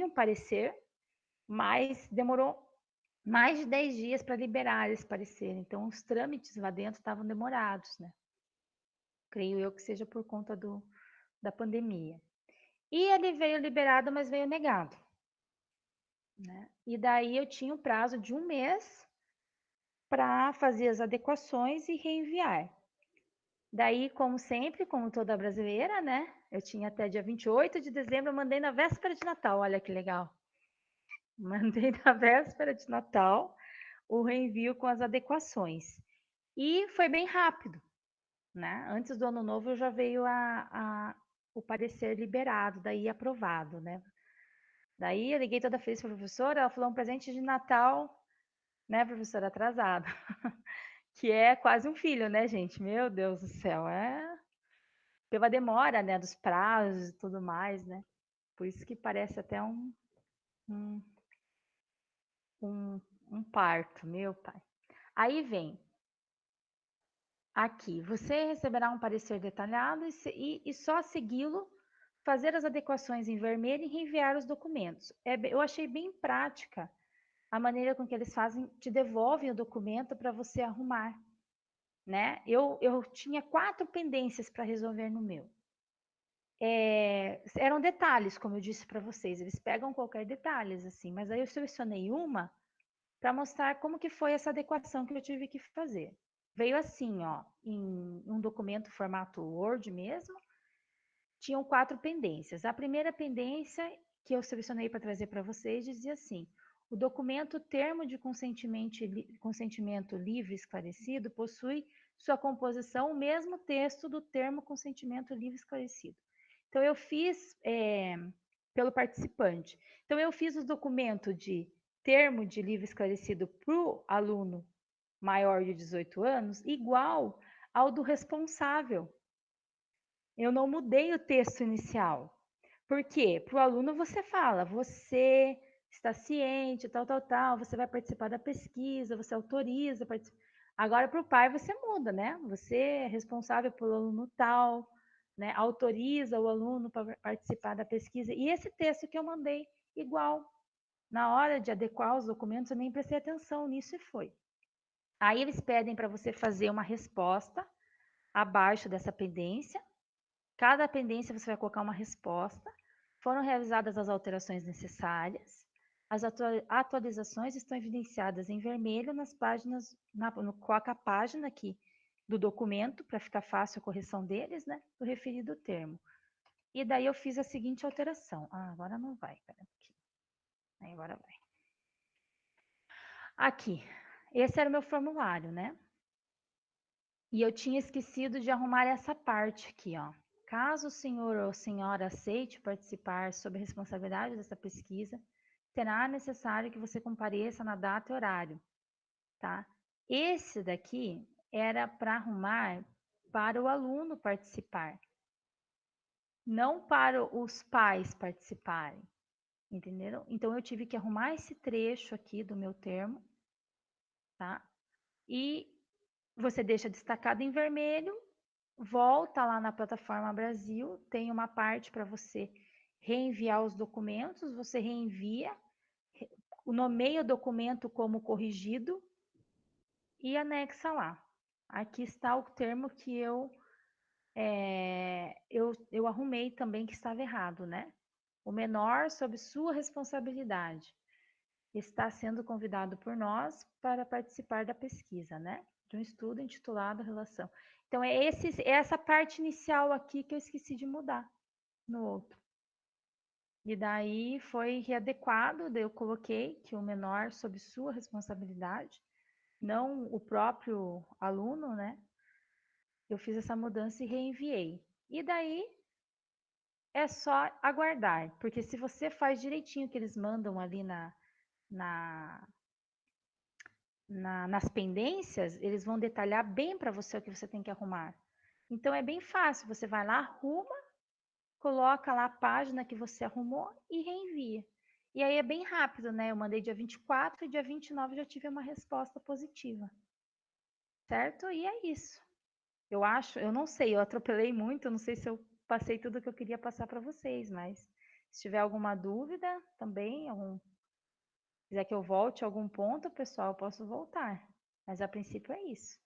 um parecer, mas demorou mais de 10 dias para liberar esse parecer. Então, os trâmites lá dentro estavam demorados, né? Creio eu que seja por conta da pandemia. E ele veio liberado, mas veio negado, né? E daí eu tinha um prazo de 1 mês para fazer as adequações e reenviar. Daí, como sempre, como toda brasileira, né? Eu tinha até dia 28 de dezembro, eu mandei na véspera de Natal, olha que legal. Mandei na véspera de Natal o reenvio com as adequações. E foi bem rápido, né? Antes do ano novo já veio o parecer liberado, daí aprovado, né? Daí eu liguei toda feliz para a professora, ela falou um presente de Natal, né, professora, atrasado. Que é quase um filho, né, gente? Meu Deus do céu, pela demora, né, dos prazos e tudo mais, né? Por isso que parece até um parto, meu pai. Aí vem aqui, você receberá um parecer detalhado e só segui-lo, fazer as adequações em vermelho e reenviar os documentos. Eu achei bem prática a maneira com que eles fazem, te devolvem o documento para você arrumar, né? Eu tinha 4 pendências para resolver no meu. Eram detalhes, como eu disse para vocês, eles pegam qualquer detalhes, assim, mas aí eu selecionei uma para mostrar como que foi essa adequação que eu tive que fazer. Veio assim, ó, em um documento formato Word mesmo, tinham 4 pendências. A primeira pendência que eu selecionei para trazer para vocês dizia assim: o documento termo de consentimento livre esclarecido possui sua composição o mesmo texto do termo consentimento livre esclarecido. Então, eu fiz pelo participante. Então, eu fiz o documento de termo de livre esclarecido para o aluno maior de 18 anos igual ao do responsável. Eu não mudei o texto inicial. Por quê? Para o aluno você fala, você está ciente, tal, você vai participar da pesquisa, você autoriza. Agora, para o pai, você muda, né? Você é responsável pelo aluno tal, né? Autoriza o aluno para participar da pesquisa. E esse texto que eu mandei, igual. Na hora de adequar os documentos, eu nem prestei atenção nisso e foi. Aí eles pedem para você fazer uma resposta abaixo dessa pendência. Cada pendência você vai colocar uma resposta. Foram realizadas as alterações necessárias. As atualizações estão evidenciadas em vermelho nas páginas, coloca a página aqui do documento, para ficar fácil a correção deles, né? Do referido termo. E daí eu fiz a seguinte alteração. Ah, agora não vai, pera aqui. Aí agora vai. Aqui, esse era o meu formulário, né? E eu tinha esquecido de arrumar essa parte aqui, ó. Caso o senhor ou senhora aceite participar sob a responsabilidade dessa pesquisa, será necessário que você compareça na data e horário, tá? Esse daqui era para arrumar para o aluno participar, não para os pais participarem, entenderam? Então, eu tive que arrumar esse trecho aqui do meu termo, tá? E você deixa destacado em vermelho, volta lá na plataforma Brasil, tem uma parte para você reenviar os documentos, você reenvia, nomeia o documento como corrigido e anexa lá. Aqui está o termo que eu arrumei também que estava errado, né? O menor sob sua responsabilidade está sendo convidado por nós para participar da pesquisa, né? De um estudo intitulado Relação. Então, é essa parte inicial aqui que eu esqueci de mudar no outro. E daí foi readequado, daí eu coloquei que o menor sob sua responsabilidade, não o próprio aluno, né? Eu fiz essa mudança e reenviei. E daí é só aguardar, porque se você faz direitinho o que eles mandam ali nas pendências, eles vão detalhar bem para você o que você tem que arrumar. Então é bem fácil, você vai lá, arruma, coloca lá a página que você arrumou e reenvia. E aí é bem rápido, né? Eu mandei dia 24 e dia 29 já tive uma resposta positiva. Certo? E é isso. Eu acho, eu não sei, eu atropelei muito, eu não sei se eu passei tudo que eu queria passar para vocês, mas se tiver alguma dúvida também, quiser que eu volte a algum ponto, pessoal, eu posso voltar. Mas a princípio é isso.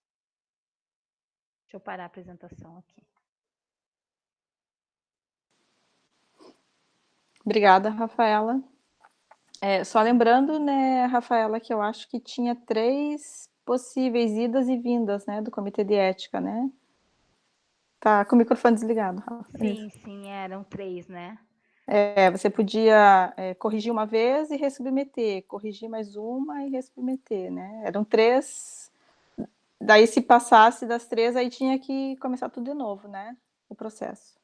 Deixa eu parar a apresentação aqui. Obrigada, Rafaela. Só lembrando, né, Rafaela, que eu acho que tinha 3 possíveis idas e vindas, né, do Comitê de Ética, né? Tá com o microfone desligado, Rafa. Sim, eram 3, né? Você podia corrigir uma vez e resubmeter, corrigir mais uma e resubmeter, né? Eram 3. Daí, se passasse das 3, aí tinha que começar tudo de novo, né? O processo.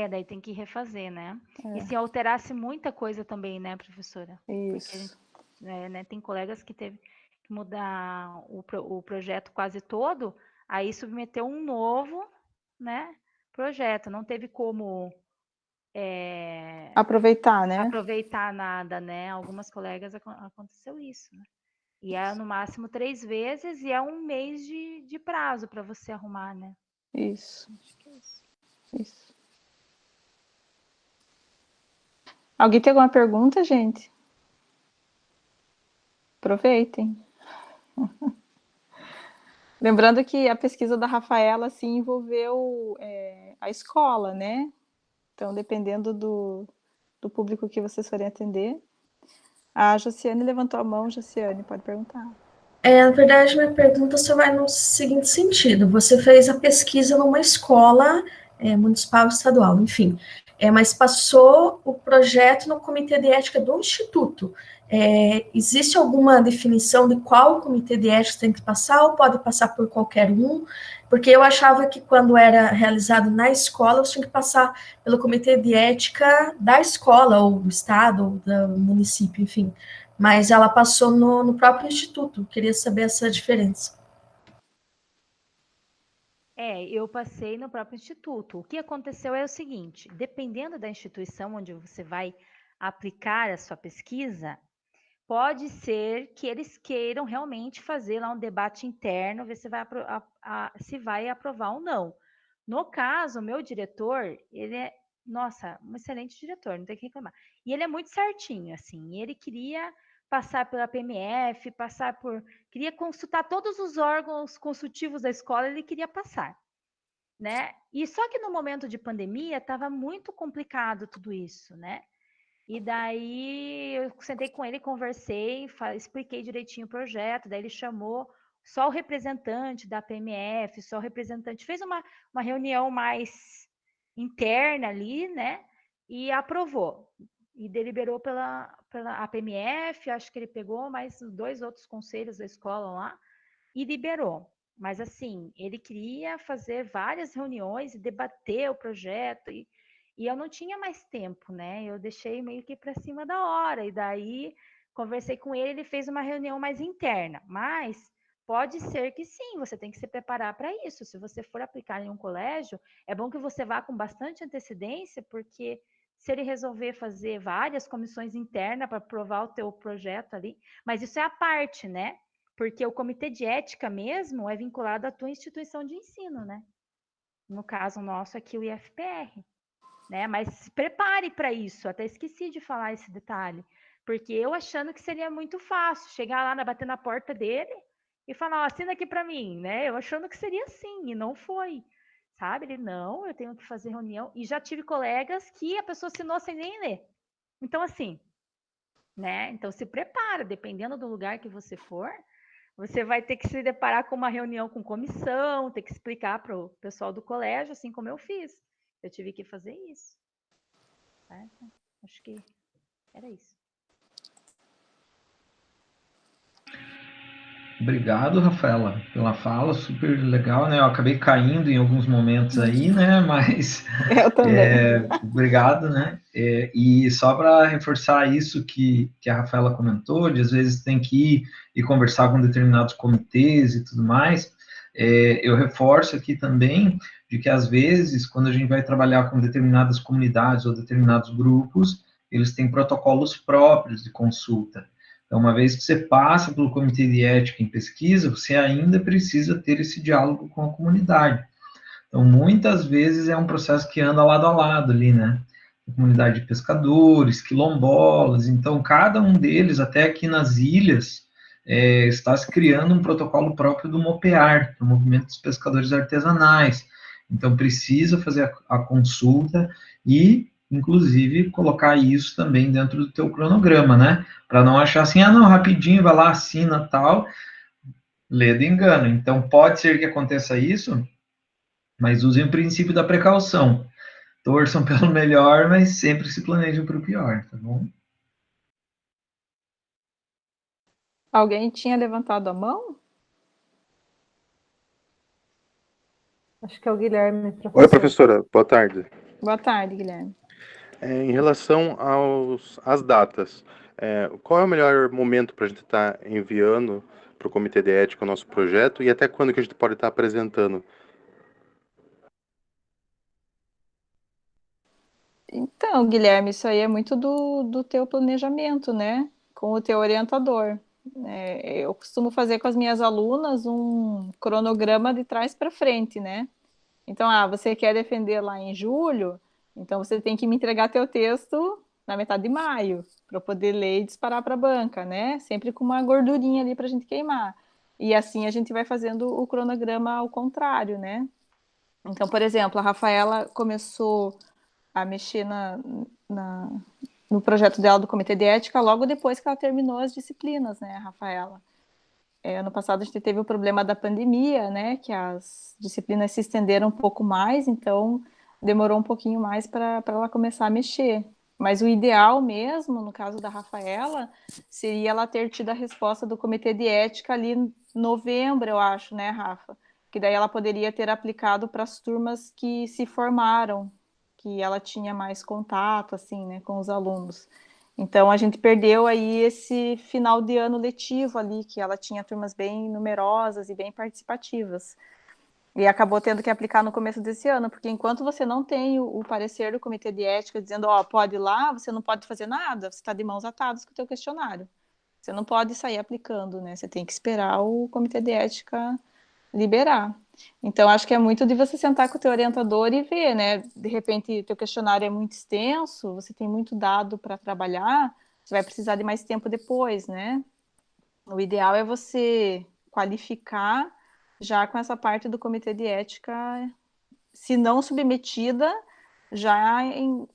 Daí tem que refazer, né? E se alterasse muita coisa também, né, professora? Isso. Porque a gente, né, tem colegas que teve que mudar o projeto quase todo, aí submeteu um novo, né, projeto. Não teve como aproveitar, né? aproveitar nada, né? Algumas colegas aconteceu isso, né? E é no máximo 3 vezes e é 1 mês de prazo para você arrumar, né? Isso. Acho que é isso. Isso. Alguém tem alguma pergunta, gente? Aproveitem. Lembrando que a pesquisa da Rafaela se envolveu a escola, né? Então, dependendo do público que vocês forem atender. A Josiane levantou a mão. Josiane, pode perguntar. Na verdade, minha pergunta só vai no seguinte sentido. Você fez a pesquisa numa escola municipal, estadual, enfim. Mas passou o projeto no Comitê de Ética do Instituto. Existe alguma definição de qual Comitê de Ética tem que passar ou pode passar por qualquer um? Porque eu achava que quando era realizado na escola, eu tinha que passar pelo Comitê de Ética da escola, ou do estado, ou do município, enfim. Mas ela passou no próprio instituto. Queria saber essa diferença. Eu passei no próprio instituto. O que aconteceu é o seguinte: dependendo da instituição onde você vai aplicar a sua pesquisa, pode ser que eles queiram realmente fazer lá um debate interno, ver se vai aprovar ou não. No caso, o meu diretor, ele nossa, um excelente diretor, não tem que reclamar. E ele é muito certinho, assim, ele queria passar pela PMF, queria consultar todos os órgãos consultivos da escola, ele queria passar, né? E só que no momento de pandemia estava muito complicado tudo isso, né? E daí eu sentei com ele, conversei, expliquei direitinho o projeto, daí ele chamou só o representante da PMF, só o representante, fez uma reunião mais interna ali, né? E aprovou. E deliberou pela APMF, acho que ele pegou mais 2 outros conselhos da escola lá e liberou. Mas assim, ele queria fazer várias reuniões e debater o projeto e eu não tinha mais tempo, né? Eu deixei meio que para cima da hora e daí conversei com ele, ele fez uma reunião mais interna, mas pode ser que sim, você tem que se preparar para isso. Se você for aplicar em um colégio, é bom que você vá com bastante antecedência, porque se ele resolver fazer várias comissões internas para aprovar o teu projeto ali, mas isso é a parte, né? Porque o comitê de ética mesmo é vinculado à tua instituição de ensino, né? No caso nosso aqui, o IFPR, né? Mas se prepare para isso. Até esqueci de falar esse detalhe, porque eu achando que seria muito fácil chegar lá, bater na porta dele e falar, assina aqui para mim, né? Eu achando que seria assim, e não foi, sabe? Ele, não, eu tenho que fazer reunião. E já tive colegas que a pessoa assinou sem nem ler. Então, assim, né? Então, se prepara, dependendo do lugar que você for, você vai ter que se deparar com uma reunião com comissão, ter que explicar para o pessoal do colégio, assim como eu fiz. Eu tive que fazer isso. Certo? Acho que era isso. Obrigado, Rafaela, pela fala, super legal, né? Eu acabei caindo em alguns momentos aí, né? Mas Eu também. obrigado, né? E só para reforçar isso que a Rafaela comentou, de às vezes tem que ir e conversar com determinados comitês e tudo mais, eu reforço aqui também de que às vezes, quando a gente vai trabalhar com determinadas comunidades ou determinados grupos, eles têm protocolos próprios de consulta. Então, uma vez que você passa pelo comitê de ética em pesquisa, você ainda precisa ter esse diálogo com a comunidade. Então, muitas vezes é um processo que anda lado a lado ali, né? A comunidade de pescadores, quilombolas, então cada um deles, até aqui nas ilhas, está se criando um protocolo próprio do MOPEAR, do Movimento dos Pescadores Artesanais. Então, precisa fazer a consulta e, inclusive, colocar isso também dentro do teu cronograma, né? Para não achar assim, não, rapidinho, vai lá, assina, tal, lê do engano. Então, pode ser que aconteça isso, mas usem o princípio da precaução. Torçam pelo melhor, mas sempre se planejam para o pior, tá bom? Alguém tinha levantado a mão? Acho que é o Guilherme, professor. Oi, professora. Boa tarde. Boa tarde, Guilherme. Em relação às datas, qual é o melhor momento para a gente estar enviando para o Comitê de Ética o nosso projeto e até quando que a gente pode estar apresentando? Então, Guilherme, isso aí é muito do teu planejamento, né? Com o teu orientador. Eu costumo fazer com as minhas alunas um cronograma de trás para frente, né? Então, você quer defender lá em julho, então você tem que me entregar teu texto na metade de maio, para eu poder ler e disparar para a banca, né? Sempre com uma gordurinha ali para a gente queimar. E assim a gente vai fazendo o cronograma ao contrário, né? Então, por exemplo, a Rafaela começou a mexer no projeto dela do Comitê de Ética logo depois que ela terminou as disciplinas, né, Rafaela? Ano passado a gente teve o problema da pandemia, né, que as disciplinas se estenderam um pouco mais, então demorou um pouquinho mais para ela começar a mexer. Mas o ideal mesmo, no caso da Rafaela, seria ela ter tido a resposta do Comitê de Ética ali em novembro, eu acho, né, Rafa? Que daí ela poderia ter aplicado para as turmas que se formaram, que ela tinha mais contato, assim, né, com os alunos. Então, a gente perdeu aí esse final de ano letivo ali, que ela tinha turmas bem numerosas e bem participativas. E acabou tendo que aplicar no começo desse ano, porque enquanto você não tem o parecer do Comitê de Ética dizendo, pode ir lá, você não pode fazer nada, você está de mãos atadas com o teu questionário. Você não pode sair aplicando, né? Você tem que esperar o Comitê de Ética liberar. Então, acho que é muito de você sentar com o teu orientador e ver, né? De repente, teu questionário é muito extenso, você tem muito dado para trabalhar, você vai precisar de mais tempo depois, né? O ideal é você qualificar já com essa parte do comitê de ética, se não submetida, já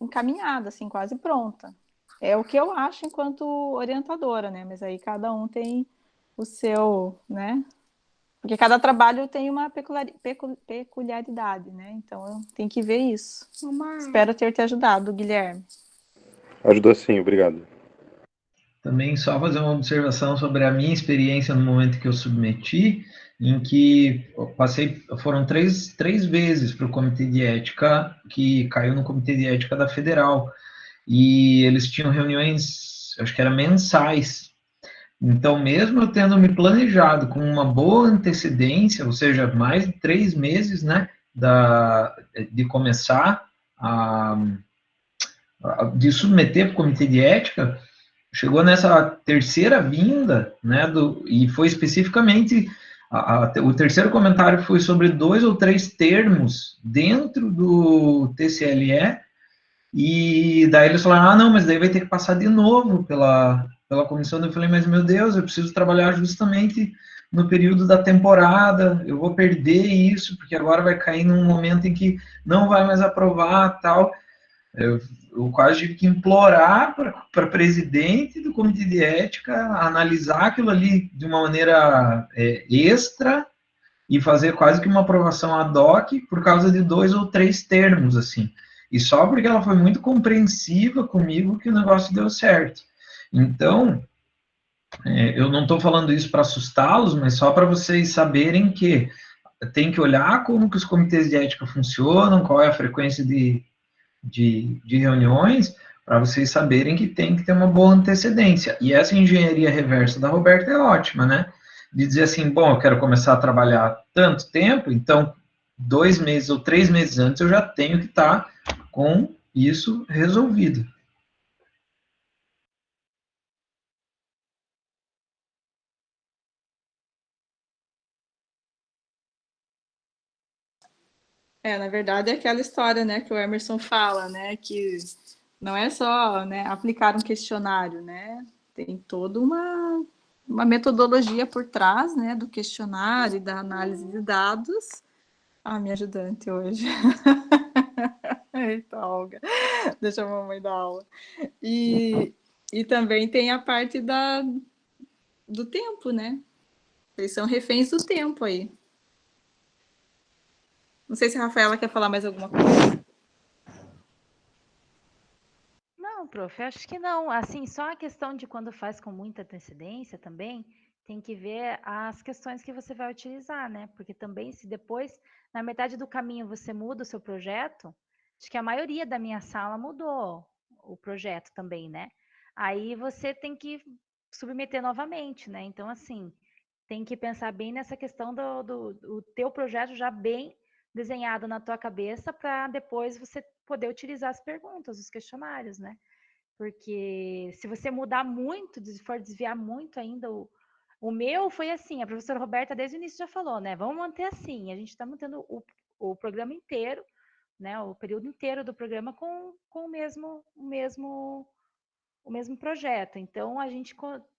encaminhada, assim, quase pronta. É o que eu acho enquanto orientadora, né? Mas aí cada um tem o seu, né? Porque cada trabalho tem uma peculiaridade, né? Então, tem que ver isso. Espero ter te ajudado, Guilherme. Ajudou sim, obrigado. Também só fazer uma observação sobre a minha experiência no momento que eu submeti, em que eu foram três vezes para o Comitê de Ética, que caiu no Comitê de Ética da Federal, e eles tinham reuniões, acho que era mensais. Então, mesmo eu tendo me planejado com uma boa antecedência, ou seja, mais de 3 meses, né, de começar de submeter para o Comitê de Ética, chegou nessa terceira vinda, né, e foi especificamente, o terceiro comentário foi sobre 2 ou 3 termos dentro do TCLE, e daí eles falaram, não, mas daí vai ter que passar de novo pela comissão. Eu falei, mas meu Deus, eu preciso trabalhar justamente no período da temporada, eu vou perder isso, porque agora vai cair num momento em que não vai mais aprovar, tal. Eu quase tive que implorar para presidente do Comitê de Ética analisar aquilo ali de uma maneira extra e fazer quase que uma aprovação ad hoc por causa de 2 ou 3 termos, assim. E só porque ela foi muito compreensiva comigo que o negócio deu certo. Então, eu não estou falando isso para assustá-los, mas só para vocês saberem que tem que olhar como que os comitês de ética funcionam, qual é a frequência de reuniões, para vocês saberem que tem que ter uma boa antecedência. E essa engenharia reversa da Roberta é ótima, né? De dizer assim, bom, eu quero começar a trabalhar tanto tempo, então 2 meses ou 3 meses antes eu já tenho que estar com isso resolvido. Na verdade é aquela história, né, que o Emerson fala, né, que não é só, né, aplicar um questionário, né, tem toda uma metodologia por trás, né, do questionário e da análise de dados. Minha ajudante hoje. Eita, Olga, deixa a mamãe dar aula. E também tem a parte do tempo, né? Eles são reféns do tempo aí. Não sei se a Rafaela quer falar mais alguma coisa. Não, prof, acho que não. Assim, só a questão de quando faz com muita antecedência também, tem que ver as questões que você vai utilizar, né? Porque também, se depois, na metade do caminho, você muda o seu projeto, acho que a maioria da minha sala mudou o projeto também, né? Aí você tem que submeter novamente, né? Então, assim, tem que pensar bem nessa questão do teu projeto já bem desenhado na tua cabeça para depois você poder utilizar as perguntas, os questionários, né? Porque se você mudar muito, for desviar muito ainda, o meu foi assim, a professora Roberta desde o início já falou, né? Vamos manter assim, a gente está mantendo o programa inteiro, né? O período inteiro do programa com o mesmo projeto. Então a gente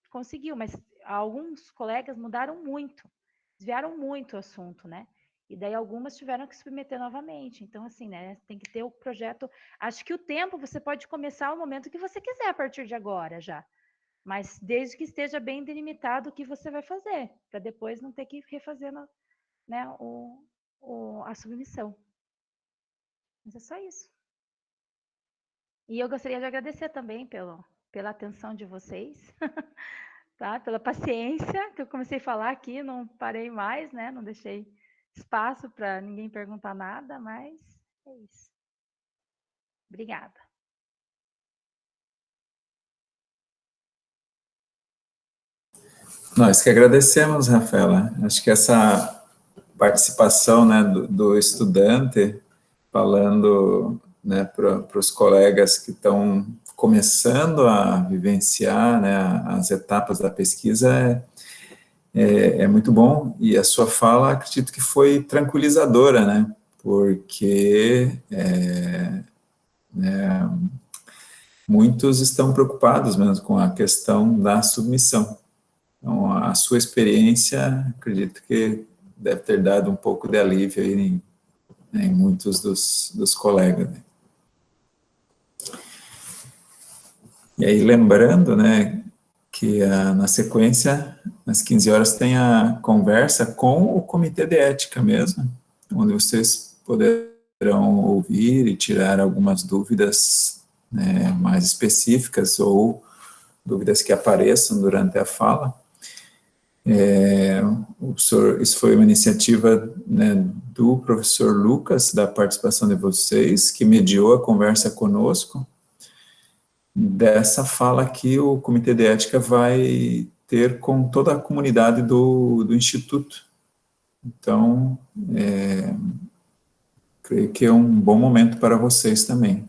conseguiu, mas alguns colegas mudaram muito, desviaram muito o assunto, né? E daí algumas tiveram que submeter novamente. Então, assim, né? Tem que ter o projeto. Acho que o tempo você pode começar o momento que você quiser a partir de agora já. Mas desde que esteja bem delimitado o que você vai fazer, para depois não ter que refazer, né, a submissão. Mas é só isso. E eu gostaria de agradecer também pela atenção de vocês. Tá? Pela paciência, que eu comecei a falar aqui, não parei mais, né? Não deixei espaço para ninguém perguntar nada, mas é isso. Obrigada. Nós que agradecemos, Rafaela. Acho que essa participação, né, do estudante, falando, né, para os colegas que estão começando a vivenciar, né, as etapas da pesquisa, é muito bom, e a sua fala, acredito que foi tranquilizadora, né, porque muitos estão preocupados mesmo com a questão da submissão. Então, a sua experiência, acredito que deve ter dado um pouco de alívio aí em muitos dos colegas, né. E aí, lembrando, né, que na sequência, às 15 horas, tem a conversa com o Comitê de Ética mesmo, onde vocês poderão ouvir e tirar algumas dúvidas, né, mais específicas ou dúvidas que apareçam durante a fala. Isso foi uma iniciativa, né, do professor Lucas, da participação de vocês, que mediou a conversa conosco. Dessa fala que o Comitê de Ética vai ter com toda a comunidade do Instituto. Então, creio que é um bom momento para vocês também.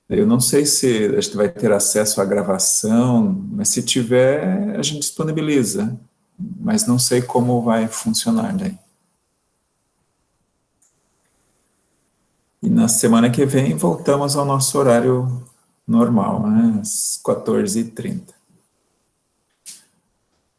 Eu não sei se a gente vai ter acesso à gravação, mas se tiver, a gente disponibiliza, mas não sei como vai funcionar daí. E na semana que vem voltamos ao nosso horário normal, né, às 14h30.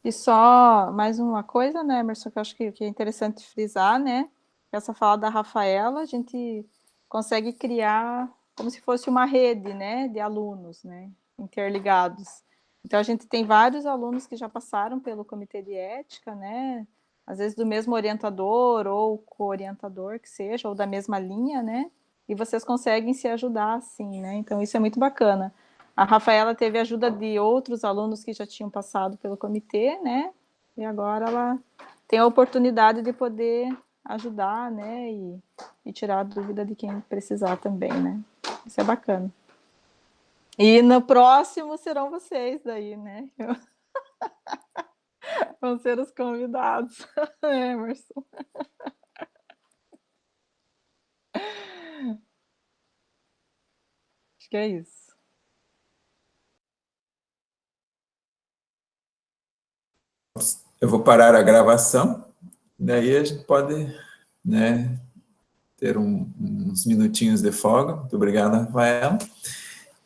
E só mais uma coisa, né, Emerson, que eu acho que é interessante frisar, né, essa fala da Rafaela, a gente consegue criar como se fosse uma rede, né, de alunos, né, interligados. Então, a gente tem vários alunos que já passaram pelo Comitê de Ética, né, às vezes do mesmo orientador ou co-orientador que seja, ou da mesma linha, né, e vocês conseguem se ajudar assim, né, então isso é muito bacana. A Rafaela teve ajuda de outros alunos que já tinham passado pelo comitê, né, e agora ela tem a oportunidade de poder ajudar, né, e tirar a dúvida de quem precisar também, né, isso é bacana. E no próximo serão vocês daí, né, vão ser os convidados, Emerson. Acho que é isso. Eu vou parar a gravação, daí a gente pode, né, ter uns minutinhos de folga. Muito obrigado, Rafaela.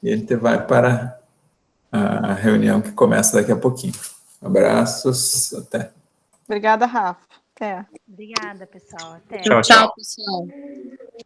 E a gente vai para a reunião que começa daqui a pouquinho. Abraços, até. Obrigada, Rafa. Até. Obrigada, pessoal. Até. Tchau, tchau. Tchau, pessoal.